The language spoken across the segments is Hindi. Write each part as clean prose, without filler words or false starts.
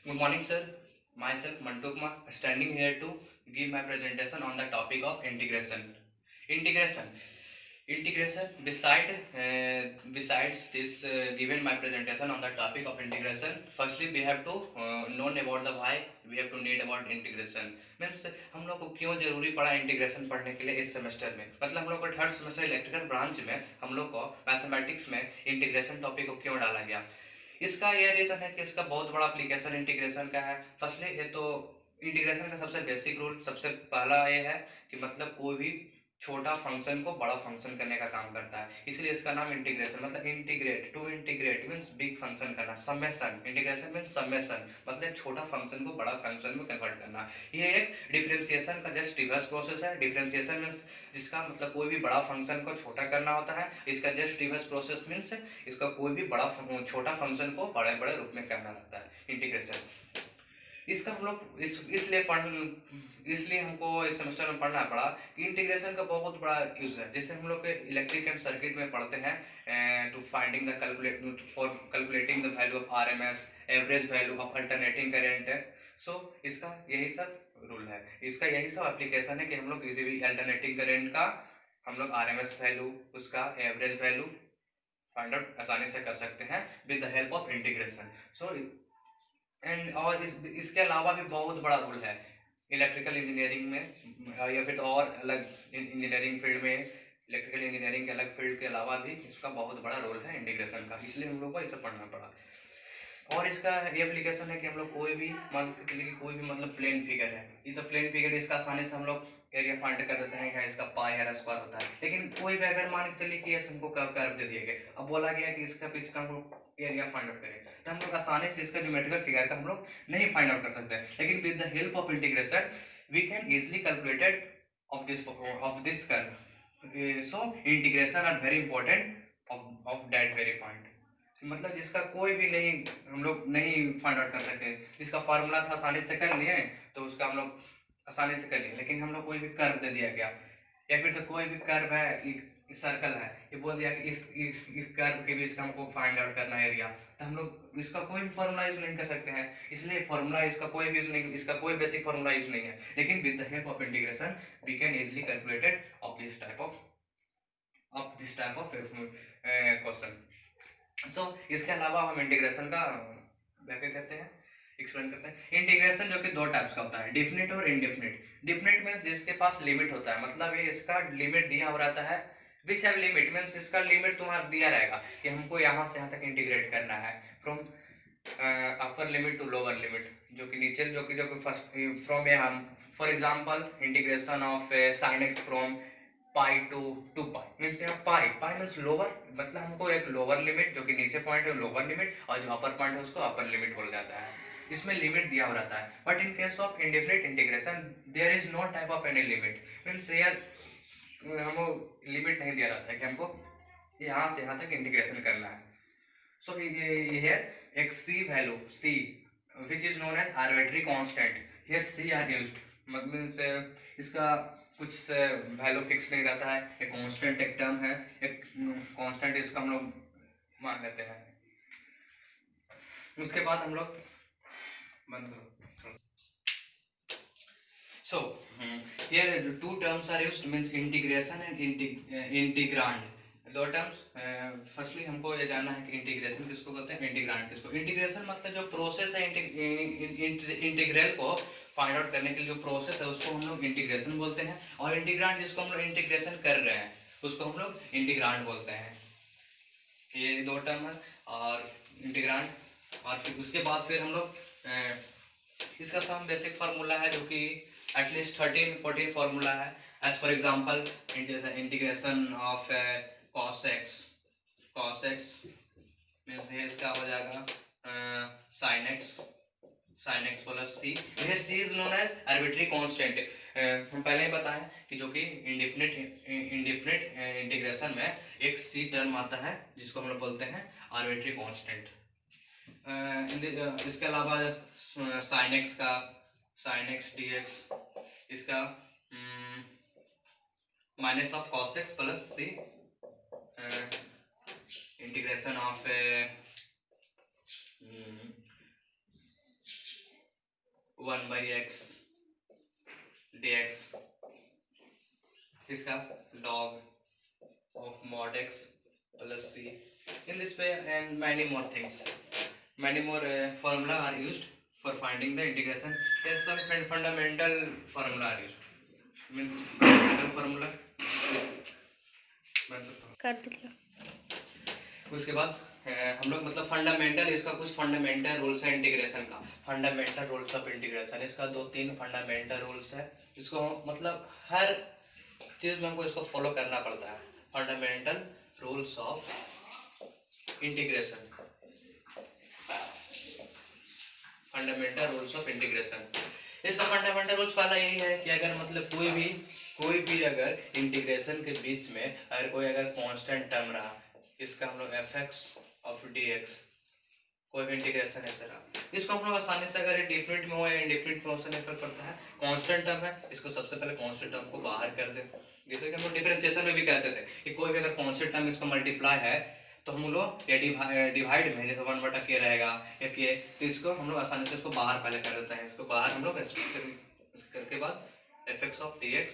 Good morning, sir. Myself Mantu Kumar, standing here to give my presentation on the topic of integration. Integration. Integration. Besides this, given my presentation on the topic of integration, firstly we have to know about the why. We have to need about integration. Means हम लोग को क्यों जरूरी पड़ा इंटीग्रेशन पढ़ने के लिए इस सेमेस्टर में, मतलब हम लोग को थर्ड सेमेस्टर इलेक्ट्रिकल ब्रांच में हम लोग को मैथमेटिक्स में इंटीग्रेशन टॉपिक को क्यों डाला गया। इसका यह रीजन है कि इसका बहुत बड़ा एप्लीकेशन इंटीग्रेशन का है। फर्स्टली ये तो इंटीग्रेशन का सबसे बेसिक रूल, सबसे पहला ये है कि मतलब कोई भी छोटा फंक्शन को बड़ा फंक्शन करने का काम करता है, इसलिए इसका नाम इंटीग्रेशन। मतलब integrate, to integrate means big function करना। समेशन, इंटीग्रेशन मीन्स समेशन, मतलब एक छोटा फंक्शन को बड़ा फंक्शन में कन्वर्ट करना। ये एक डिफरेंशिएशन का जस्ट रिवर्स प्रोसेस है। डिफरेंशिएशन मीन्स जिसका मतलब कोई भी बड़ा फंक्शन को छोटा करना होता है, इसका जस्ट रिवर्स प्रोसेस मीन्स इसका कोई भी बड़ा छोटा फंक्शन को बड़े बड़े रूप में करना रहता है इंटीग्रेशन। इसका हम लोग इसलिए हमको इस सेमेस्टर में पढ़ना पड़ा कि इंटीग्रेशन का बहुत बड़ा यूज है, जिससे हम लोग के इलेक्ट्रिक एंड सर्किट में पढ़ते हैं to finding the for calculating the value of RMS, average value of alternating current है। सो इसका यही सब रूल है, इसका यही सब एप्लीकेशन है कि हम लोग किसी भी अल्टरनेटिंग करंट का हम लोग आरएमएस वैल्यू, उसका एवरेज वैल्यू फाइंड आउट आसानी से कर सकते हैं with the help of integration. So and और इसके अलावा भी बहुत बड़ा रोल है इलेक्ट्रिकल इंजीनियरिंग में या फिर और अलग इंजीनियरिंग फील्ड में। इलेक्ट्रिकल इंजीनियरिंग के अलग फील्ड के अलावा भी इसका बहुत बड़ा रोल है इंटीग्रेशन का, इसलिए हम लोग को इसे पढ़ना पड़ा। और इसका ये एप्लीकेशन है कि हम लोग कोई भी मान के चलिए कि कोई भी मतलब प्लेन फिगर है, ये तो प्लेन फिगर, इसका आसानी से हम लोग एरिया फाइंड कर देते हैं कि इसका पाई है स्क्वायर होता है। लेकिन कोई भी अगर मान के चलिए कि ये हमको कर्व दे दिया गया, अब बोला गया कि इसका पीछे का हम लोग एरिया फाइंड आउट करें, तो हम लोग आसानी से इसका ज्योमेट्रिकल फिगर का हम लोग नहीं फाइंड आउट कर सकते। लेकिन with the help of integration we can easily calculated of this curve. So integration are very important of that very find, मतलब जिसका कोई भी नहीं हम लोग नहीं फाइंड आउट कर सके, जिसका फार्मूला था आसानी से कर लिए तो उसका हम लोग आसानी से कर लिए। लेकिन हम लोग कोई भी कर्व दे दिया गया, या फिर तो कोई भी कर्व है, एक सर्कल है, ये बोल दिया कि इस कर्व के बीच का हमको फाइंड आउट करना है एरिया, तो हम लोग इसका कोई भी फार्मूला यूज नहीं कर सकते हैं। इसलिए फार्मूला इसका कोई भी यूज नहीं, इसका कोई बेसिक फार्मूला यूज नहीं है। लेकिन with the help of integration we can easily calculated of this type of question. So इसके अलावा हम इंटीग्रेशन का क्या कहते हैं, एक्सप्लेन करते हैं। इंटीग्रेशन जो कि दो टाइप्स का होता है, डिफिनिट और इनडिफिनिट। डिफिनिट मीन्स जिसके पास लिमिट होता है, मतलब ये इसका लिमिट दिया हो रहता है। विच हैव लिमिट मीन्स इसका लिमिट तुम्हारा दिया रहेगा कि हमको यहाँ से यहाँ तक इंटीग्रेट करना है, from upper limit to lower limit, जो कि नीचे जो कि फर्स्ट फ्रॉम यहाँ for example integration of sine x from pi to pi means यहाँ पाई मीन्स लोअर, मतलब हमको एक लोअर लिमिट जो कि नीचे पॉइंट है लोअर लिमिट, और जो अपर पॉइंट है उसको अपर लिमिट बोला जाता है। इसमें लिमिट दिया हो रहता है। But in case of indefinite integration there is no type of any limit, means यार हमको लिमिट नहीं दिया रहता है कि हमको यहाँ से यहाँ तक इंटीग्रेशन करना है। सो here एक c value c which is known as arbitrary constant, here c are used, मतलब इसका कुछ वैल्यू फिक्स नहीं रहता है, एक कांस्टेंट एक टर्म है, एक कांस्टेंट इसका हम लोग मान लेते हैं। उसके बाद हम लोग बंद करो। सो here two terms are used means integration and integrand, दो टर्म्स। फर्स्टली हमको ये जानना है कि इंटीग्रेशन किसको बोलते हैं, इंटीग्रांड किसको। इंटीग्रेशन मतलब जो प्रोसेस है इंटीग्रल को फाइंड आउट करने के लिए जो प्रोसेस है उसको हम लोग इंटीग्रेशन बोलते हैं, और इंटीग्रांड जिसको हम लोग इंटीग्रेशन कर रहे हैं उसको हम लोग इंटीग्रांड बोलते हैं। ये दो टर्म है और इंटीग्रांड। और फिर उसके बाद फिर हम लोग इसका सम बेसिक फार्मूला है जो कि एटलीस्ट 13-14 फार्मूला है। As for example integration of cos x means इसका हो जाएगा sin x plus c, here c is known as arbitrary constant. हम पहले ही बताएं कि जो कि इंडेफिनिट इंटीग्रेशन में एक c टर्म आता है जिसको हम लोग बोलते हैं आर्बिट्री कांस्टेंट। इसके अलावा sin x dx, इसका minus of cos x plus c, integration of 1/x dx, इसका log of mod x plus c in this way, and many more things, many more formula are used for finding the integration. Here some fundamental formula are used, means fundamental formula कर दिया। उसके बाद हम लोग मतलब फंडामेंटल, इसका कुछ फंडामेंटल रूल्स है इंटीग्रेशन का, फंडामेंटल रूल्स ऑफ इंटीग्रेशन, इसका 2-3 फंडामेंटल रूल्स है, इसको मतलब हर चीज़ में हमको इसको फॉलो करना पड़ता है। Fundamental rules of integration, fundamental rules of integration. इसका फंडामेंटल रूल्स वाला यही है कि अगर मतलब कोई भी अगर इंटीग्रेशन के बीच में अगर कोई अगर कांस्टेंट टर्म रहा, इसका हम लोग fx ऑफ dx, कोई भी इंटीग्रेशन है सर, इसको हम लोग आसानी से अगर डेफिनेट में हो या इनडेफिनेट में हो, नहीं फर्क पड़ता है, कांस्टेंट टर्म है, इसको सबसे पहले कांस्टेंट टर्म को बाहर कर दे। जैसे कि हम लोग डिफरेंशिएशन में भी कहते थे कि कोई भी अगर कांस्टेंट टर्म इसको मल्टीप्लाई है तो हम लोग या डिवाइड में जैसे 1/k रहेगा या k, तो इसको हम लोग आसानी से इसको बाहर पहले कर देते हैं, इसको बाहर हम लोग करके बाद fx of dx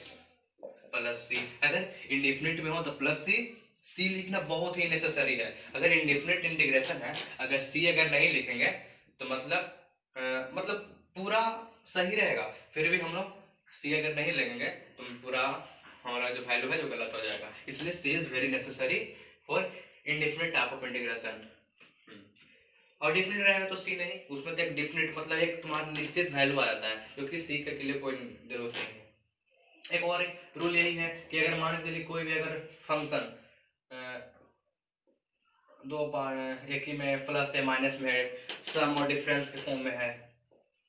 plus c, अगर इनडेफिनेट में हो तो प्लस c लिखना बहुत ही नेसेसरी है। अगर इनडेफिनेट इंटीग्रेशन है, अगर c अगर नहीं लिखेंगे तो मतलब पूरा सही रहेगा, फिर भी हम लोग c अगर नहीं लिखेंगे तो पूरा हमारा जो वैल्यू है जो गलत हो जाएगा। इसलिए c is very necessary for indefinite type of integration. और डिफिनेट रहेगा तो c नहीं, उसमें तो एक डिफिनेट मतलब एक तुम्हारा निश्चित वैल्यू आ जाता है, जो कि c के लिए कोई जरूरत नहीं है। एक और रूल यही है कि अगर मान के लिए कोई भी अगर फंक्शन दो एक ही में प्लस या माइनस में है, सम और डिफरेंस के फॉर्म में है,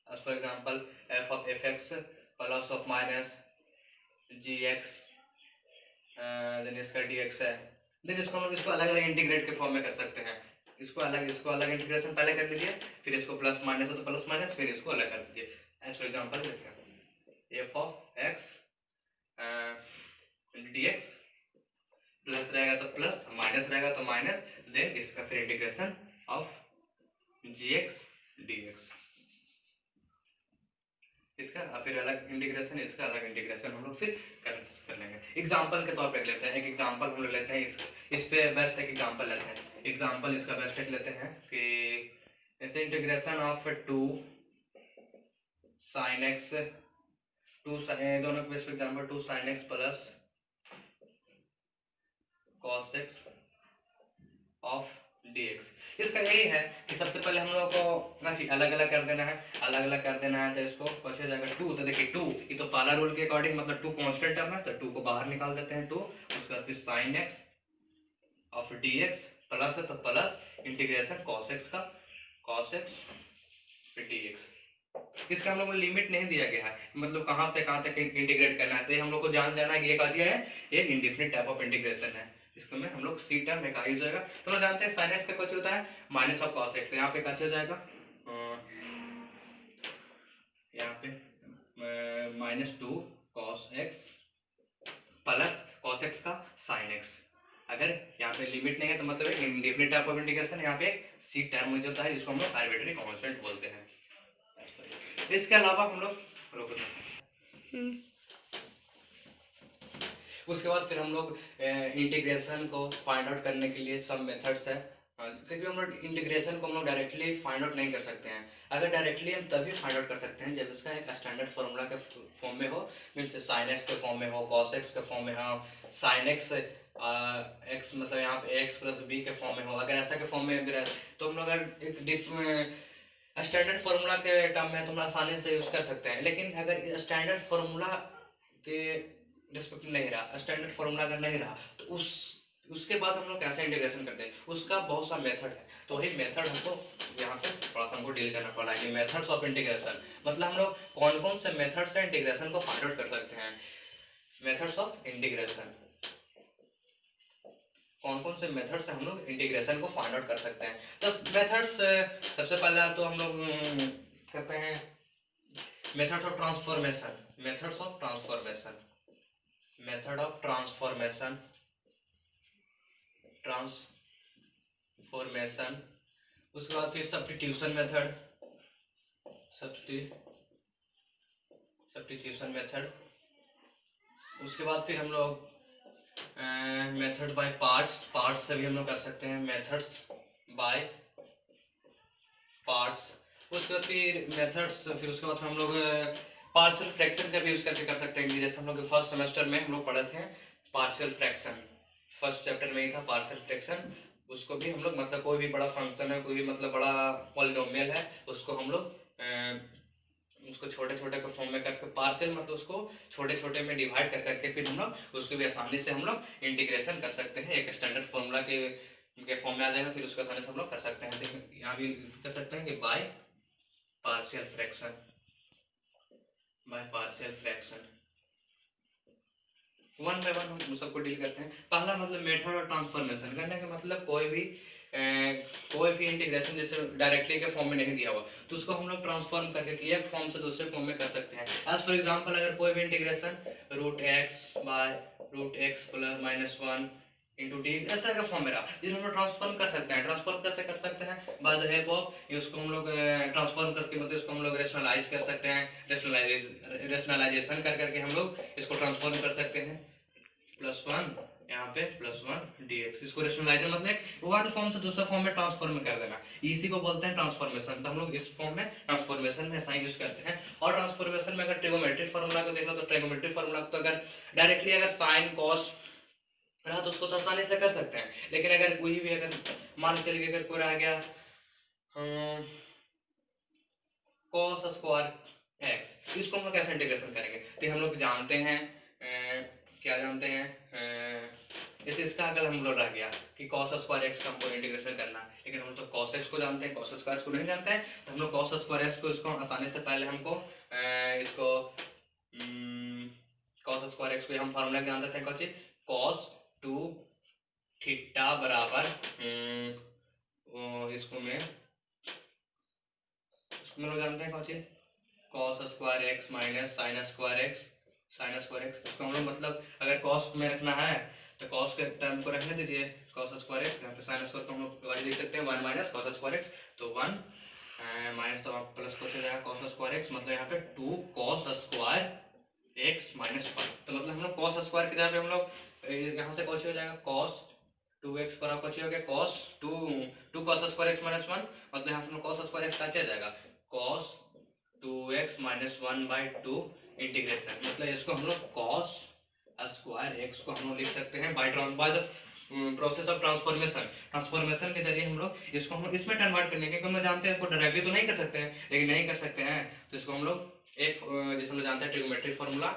for example f of fx plus of minus gx then इसका dx है, देन इसको हम लोग इसको अलग अलग इंटीग्रेट के फॉर्म में कर सकते हैं। इसको अलग इंटीग्रेशन पहले कर लीजिए, फिर इसको प्लस माइनस हो तो प्लस माइनस, फिर इसको अलग कर दीजिए। एज फॉर एग्जांपल देखिए f of x dx, plus रहेगा तो प्लस, माइनस रहेगा तो माइनस, देन इसका फिर इंटीग्रेशन ऑफ gx dx, इसका फिर अलग इंटीग्रेशन, इसका अलग इंटीग्रेशन हम लोग फिर कर लेंगे। एग्जांपल के तौर पे लेते हैं, एक एग्जांपल हम लोग लेते हैं, इस पे बेस्ट एक एग्जांपल लेते हैं। एग्जांपल इसका बेस्ट एक लेते हैं कि ऐसे इंटीग्रेशन ऑफ 2 sin x, दोनों के best example 2 sin x plus cos x of dx। इसका यही है कि सबसे पहले हम लोग को अलग अलग कर देना है, तो इसको कुछ हो जाएगा 2, तो देखिए 2 ये तो पहला रूल के अकॉर्डिंग मतलब 2 कांस्टेंट टर्म है, तो 2 को बाहर निकाल देते हैं 2, उसके बाद फिर sin x of dx plus है तो प्लस इंटीग्रेशन cos x का cos x फिर dx। इसका हम लोग को लिमिट नहीं दिया गया है, मतलब कहाँ से कहाँ तक इंटीग्रेट करना है, तो हम लोग को जान जाना है कि ये क्या है, ये इंडेफिनिट टाइप ऑफ इंटीग्रेशन है। इसको में हम लोग सी टर्म में यूज होगा, तो लोग जानते हैं sin x का कुछ होता है माइनस ऑफ cos x, तो यहाँ पे क्या हो जाएगा, यहाँ पे -2 cos x plus cos x का sin x। अगर यहाँ पे लिमिट नहीं है तो मतलब इंडेफिनिट टाइप ऑफ इंटीग्रेशन, यहाँ पे सी टर्म मुझे होता है जिसको हम लोग आर्बिट्रेरी कांस्टेंट बोलते हैं। इसके अलावा हम लोग उसके बाद फिर हम लोग इंटीग्रेशन को फाइंड आउट करने के लिए सब मेथड्स है, क्योंकि हम लोग इंटीग्रेशन को हम लोग डायरेक्टली फाइंड आउट नहीं कर सकते हैं। अगर डायरेक्टली हम तभी फाइंड आउट कर सकते हैं जब इसका एक स्टैंडर्ड फार्मूला के फॉर्म में हो, मीन्स sin x के फॉर्म में हो, cos x के फॉर्म में हो, sin x x मतलब यहाँ पे x प्लस b के फॉर्म में हो, अगर ऐसा के फॉर्म में भी रहे तो हम लोग अगर एक स्टैंडर्ड फार्मूला के टर्म में तो हम आसानी से यूज कर सकते हैं। लेकिन अगर स्टैंडर्ड फार्मूला के रिस्पेक्ट नहीं रहा, स्टैंडर्ड फार्मूला अगर नहीं रहा तो उसके बाद हम लोग कैसे इंटीग्रेशन करते हैं, उसका बहुत सा मेथड है, तो वही मेथड हमको यहाँ पे थोड़ा सा हमको डील करना पड़ा है कि मेथड्स ऑफ इंटीग्रेशन, मतलब हम लोग कौन कौन से मेथड से इंटीग्रेशन को फाइंड आउट कर सकते हैं। मेथड्स ऑफ इंटीग्रेशन, कौन कौन से मेथड से हम लोग इंटीग्रेशन को फाइंड आउट कर सकते हैं। तो मेथड्स सबसे पहला तो हम लोग करते हैं methods of transformation, methods of transformation, method of transformation, उसके बाद फिर substitution method, substitution substitution method. उसके बाद फिर हम लोग मेथड बाय पार्ट्स से भी हम लोग कर सकते हैं, मेथड्स बाय पार्ट्स। उसके बाद फिर मेथड्स, फिर उसके बाद हम लोग पार्शियल फ्रैक्शन का भी यूज करके कर सकते हैं। जैसे हम लोग फर्स्ट सेमेस्टर में हम लोग पढ़े थे पार्शियल फ्रैक्शन, फर्स्ट चैप्टर में ही था पार्शियल फ्रैक्शन। उसको भी हम लोग मतलब कोई भी बड़ा फंक्शन है, कोई भी मतलब बड़ा पॉलिनोमियल है, उसको हम लोग उसको छोटे छोटे के फॉर्म में करके पार्शियल मतलब उसको छोटे छोटे में डिवाइड कर करके फिर हम लोग उसको भी आसानी से हम लोग इंटीग्रेशन कर सकते हैं, एक स्टैंडर्ड फॉर्मूला के फॉर्म में आ जाएगा, फिर उसको आसानी से हम लोग कर सकते हैं। देखिए यहाँ भी कर सकते हैं कि by partial fraction, by partial fraction one by one हम सबको डील करते हैं। पहला मतलब मेथड और ट्रांसफॉर्मेशन करने का मतलब कोई भी इंटीग्रेशन जैसे डायरेक्टली के फॉर्म में नहीं दिया हुआ तो उसको हम लोग ट्रांसफॉर्म करके एक फॉर्म से दूसरे फॉर्म में कर सकते हैं। एज फॉर एग्जांपल अगर कोई भी integration √x plus -1 into D ऐसा का फॉर्म में रहा, जिसको हम लोग ट्रांसफॉर्म कर सकते हैं। ट्रांसफॉर्म कैसे कर सकते हैं? बाय द हेल्प ऑफ इसको हम लोग ट्रांसफॉर्म करके मतलब इसको हम लोग रेशनलाइज कर सकते हैं, रेशनलाइजेशन कर करके हम लोग इसको ट्रांसफॉर्म कर सकते हैं। +1 यहाँ पे +1 dx, इसको रेशनलाइजर मतलब वन फॉर्म से दूसरा फॉर्म में ट्रांसफॉर्म कर देना, इसी को बोलते हैं ट्रांसफॉर्मेशन। तो हम लोग इस फॉर्म में ट्रांसफॉर्मेशन में ऐसा यूज करते हैं। और ट्रांसफॉर्मेशन में अगर ट्रिगोनोमेट्रिक फार्मूला को देखो तो ट्रिगोनोमेट्रिक फार्मूला तो अगर डायरेक्टली अगर साइन कॉस रहा तो उसको तो आसानी से कर सकते हैं, लेकिन अगर कोई भी अगर मान चलिए अगर कोई रह गया cos स्क्वायर x, इसको हम लोग कैसे इंटीग्रेशन करेंगे? तो हम लोग जानते हैं क्या जानते हैं, जैसे इसका अगर हम लोग रह गया कि cos स्क्वायर x का हमको इंटीग्रेशन करना है, लेकिन हम तो cos x को जानते हैं, cos स्क्वायर को नहीं जानते हैं। तो हम लोग cos स्क्वायर x को इसको आसानी से पहले हमको इसको cos स्क्वायर x को हम फार्मूला जान देते हैं कौन सी, cos 2 थीटा बराबर इसको हम लोग जानते हैं कौन सी, cos square x minus sine square x। इसको हम लोग मतलब अगर cos में रखना है तो cos के टर्म को रखने दीजिए, cos स्क्वायर x, यहाँ पे साइन स्क्वायर को हम लोग वैल्यू लिख सकते हैं 1 माइनस cos स्क्वायर x, तो 1 माइनस तो प्लस को चला जाएगा cos स्क्वायर x, मतलब यहाँ पे 2 cos स्क्वायर x माइनस 1। तो मतलब हम लोग cos स्क्वायर की जगह पे हम लोग यहाँ से कौन हो जाएगा cos 2x पर कौन हो गया cos 2 cos square x minus 1, मतलब यहाँ से हम लोग cos स्क्वायर x का आ जाएगा cos 2x माइनस 1/2 इंटीग्रेशन, मतलब इसको हम लोग cos स्क्वायर x को हम लोग लिख सकते हैं by the process of transformation के जरिए हम लोग इसको इसमें कन्वर्ट करने के, क्योंकि हम जानते हैं इसको डायरेक्टली तो नहीं कर सकते हैं, लेकिन नहीं कर सकते हैं तो इसको हम लोग एक जैसे हम लोग जानते हैं ट्रिगोनोमेट्रिक फार्मूला,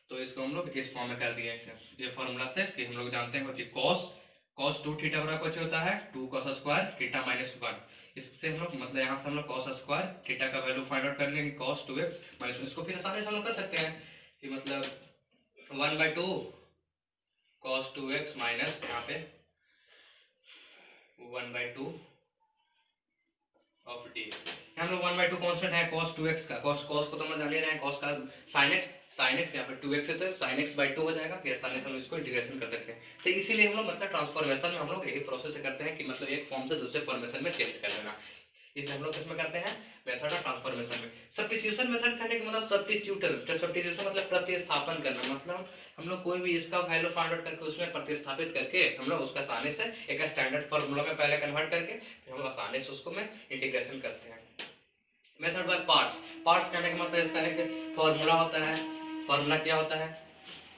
तो इसको हम लोग इस फॉर्म में कर दिए ये फार्मूला से कि हम लोग जानते हैं cos 2 थीटा बराबर कुछ होता है 2 cos स्क्वायर थीटा माइनस 1। इससे हम लोग मतलब यहाँ से हम लोग cos स्क्वायर थीटा का वैल्यू फाइंड आउट कर लेंगे cos 2x माइनस, इसको फिर आसानी से हम लोग कर सकते हैं कि मतलब 1/2 cos 2x माइनस यहाँ पे 1/2 ऑफ dx। हम लोग 1/2 कांस्टेंट है cos 2x का, cos को तो हम जान ही रहे हैं, cos का sin x यहाँ पे 2x है तो sin x/2 हो जाएगा, फिर आसानी से हम इसको इंटीग्रेशन कर सकते हैं। तो इसीलिए हम लोग मतलब ट्रांसफॉर्मेशन में हम लोग यही प्रोसेस करते हैं कि मतलब एक फॉर्म से दूसरे फॉर्मेशन में चेंज कर देना। इसे हम लोग किसमें करते हैं? मेथड ऑफ ट्रांसफॉर्मेशन में। सब्स्टिट्यूशन मेथड करने का मतलब सब्स्टिट्यूशन मतलब प्रतिस्थापन करना, मतलब हम लोग कोई भी इसका वैल्यू फाइंड आउट करके उसमें प्रतिस्थापित करके हम लोग उसका आसानी से एक स्टैंडर्ड फार्मूला में पहले कन्वर्ट करके फिर हम लोग आसानी से उसको में इंटीग्रेशन करते हैं। मेथड बाय पार्ट्स कहने का मतलब इसका एक फार्मूला होता है। फार्मूला क्या होता है?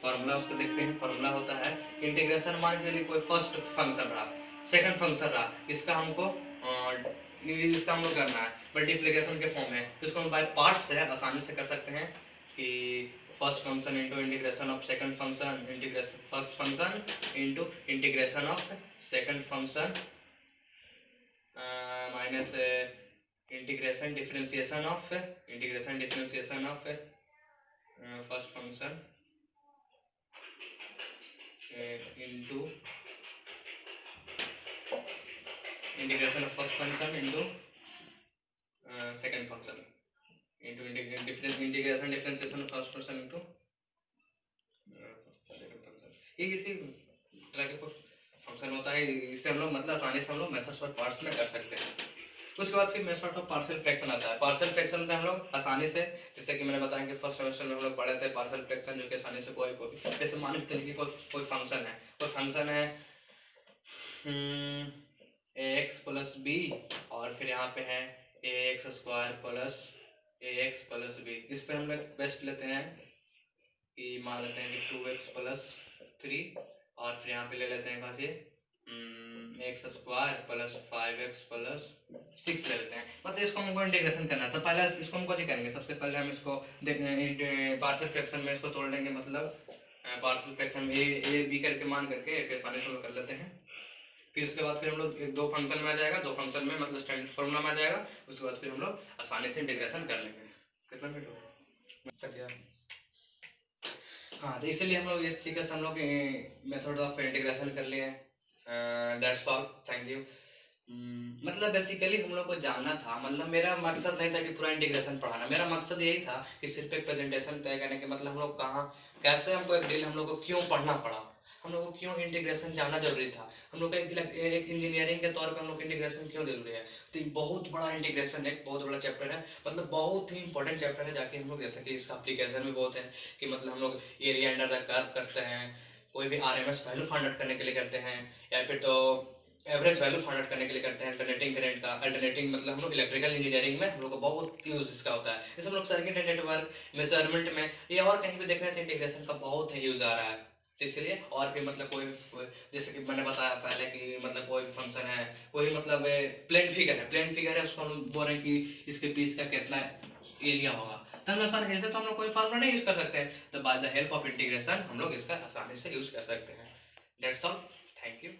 फार्मूला उसको देखते हैं। फार्मूला होता है इंटीग्रेशन, मान के लिए कोई फर्स्ट फंक्शन रहा, सेकंड फंक्शन रहा, इसका हम लोग करना है मल्टीप्लिकेशन के फॉर्म में, इसको हम बाय पार्ट्स से आसानी से कर सकते हैं कि first function into integration of second function, first function into integration of second function minus integration differentiation of first function into integration of first function into second function into integration differentiation of first function into second function. ये इसी तरह के कुछ फंक्शन होता है, इससे हम लोग मतलब आसानी से हम लोग मेथड्स और पार्ट्स में कर सकते हैं। उसके बाद फिर मेथड ऑफ पार्शियल फ्रैक्शन आता है। पार्शियल फ्रैक्शन से हम लोग आसानी से, जैसे कि मैंने बताया कि फर्स्ट सेमेस्टर में हम लोग पढ़े थे पार्शियल फ्रैक्शन, जो कि आसानी से कोई जैसे मान के चलिए कोई फंक्शन है ए एक्स प्लस बी, और फिर यहाँ पे है ए एक्स स्क्वायर प्लस ए एक्स प्लस बी। इस पर हम लोग बेस्ट लेते हैं कि मान लेते हैं कि 2x प्लस 3, और फिर यहाँ पे ले लेते हैं कहाँ से x square plus 5x plus 6 ले लेते हैं। मतलब इसको हमको इंटीग्रेशन करना है, तो पहले इसको हम क्या करेंगे, सबसे पहले हम इसको पार्शियल फ्रैक्शन में इसको तोड़ लेंगे, मतलब पार्शियल फ्रैक्शन में ए बी करके मान करके फिर आसानी से कर लेते हैं। फिर उसके बाद फिर हम लोग दो फंक्शन में आ जाएगा, दो फंक्शन में मतलब स्टैंडर्ड फॉर्मूला में आ जाएगा। उसके बाद फिर हम लोग आसानी से इंटीग्रेशन कर लेंगे। कितना मिनट हो? हाँ, तो इसीलिए हम लोग इस तरीके से हम लोग मेथड ऑफ इंटीग्रेशन कर लिए। That's all, thank you. मतलब बेसिकली हम लोग को जानना था, मतलब मेरा मकसद नहीं था कि पूरा इंटीग्रेशन पढ़ाना, मेरा मकसद यही था कि सिर्फ एक प्रेजेंटेशन तय करने के, मतलब हम लोग कहाँ कैसे हमको एक डील हम लोग को क्यों पढ़ना पड़ा, हम लोग को क्यों इंटीग्रेशन जानना जरूरी था, हम लोग एक इंजीनियरिंग के तौर पे हम लोग इंटीग्रेशन क्यों जरूरी है। तो ये बहुत बड़ा इंटीग्रेशन है, एक बहुत बड़ा चैप्टर है, मतलब बहुत ही इंपॉर्टेंट चैप्टर है। जाके हम लोग जैसे कि इसका एप्लीकेशन में बहुत है कि मतलब हम लोग एरिया अंडर द कर्व करते हैं, कोई भी आरएमएस वैल्यू फाइंड आउट करने के लिए करते हैं, या फिर तो एवरेज वैल्यू फाइंड आउट करने के लिए करते हैं, अल्टरनेटिंग करंट का। अल्टरनेटिंग मतलब हम लोग इलेक्ट्रिकल इंजीनियरिंग में हम लोग को बहुत यूज इसका होता है। जैसे हम लोग सर्किट एंड नेटवर्क मेजरमेंट में या और कहीं भी देख रहे थे इंटीग्रेशन का बहुत ही यूज आ रहा है। तो इसलिए और भी मतलब कोई, जैसे कि मैंने बताया पहले कि मतलब कोई फंक्शन है, कोई मतलब प्लेन फिगर है, उसको हम बोल रहे हैं कि इसके पीस का कितना एरिया होगा, तो हम लोग आसानी से, तो हम लोग कोई फार्मूला नहीं यूज कर सकते हैं, तो by the help of integration हम लोग इसका आसानी से यूज कर सकते हैं। That's all, thank you.